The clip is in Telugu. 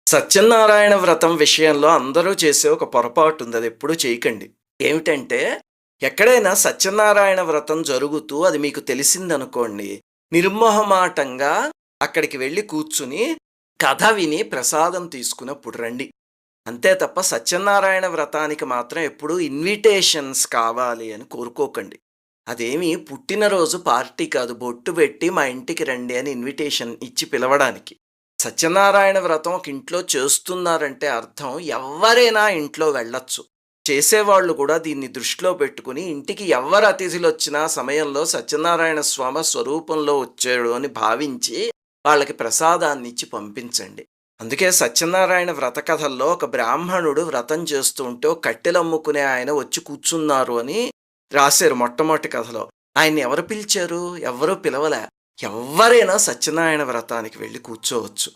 సత్యనారాయణ వ్రతం విషయంలో అందరూ చేసే ఒక పొరపాటు ఉంది. అది ఎప్పుడూ చేయకండి. ఏమిటంటే, ఎక్కడైనా సత్యనారాయణ వ్రతం జరుగుతూ అది మీకు తెలిసిందనుకోండి, నిర్మొహమాటంగా అక్కడికి వెళ్లి కూర్చుని, కథ విని ప్రసాదం తీసుకునప్పుడు రండి. అంతే తప్ప సత్యనారాయణ వ్రతానికి మాత్రం ఎప్పుడూ ఇన్విటేషన్స్ కావాలి అని కోరుకోకండి. అదేమి పుట్టినరోజు పార్టీ కాదు. బొట్టు పెట్టి మా ఇంటికి రండి అని ఇన్విటేషన్ ఇచ్చి పిలవడానికి. సత్యనారాయణ వ్రతం ఒక ఇంట్లో చేస్తున్నారంటే అర్థం ఎవ్వరైనా ఇంట్లో వెళ్ళొచ్చు. చేసేవాళ్ళు కూడా దీన్ని దృష్టిలో పెట్టుకుని ఇంటికి ఎవ్వరు అతిథులొచ్చినా సమయంలో సత్యనారాయణ స్వామి స్వరూపంలో వచ్చాడు అని భావించి వాళ్ళకి ప్రసాదాన్నిచ్చి పంపించండి. అందుకే సత్యనారాయణ వ్రత కథల్లో ఒక బ్రాహ్మణుడు వ్రతం చేస్తూ ఉంటే ఒక కట్టెలమ్ముకునే ఆయన వచ్చి కూర్చున్నారు అని రాశారు మొట్టమొదటి కథలో. ఆయన్ని ఎవరు పిలిచారు? ఎవ్వరూ పిలవలే. ఎవ్వరైనా సత్యనారాయణ వ్రతానికి వెళ్లి కూర్చోవచ్చు.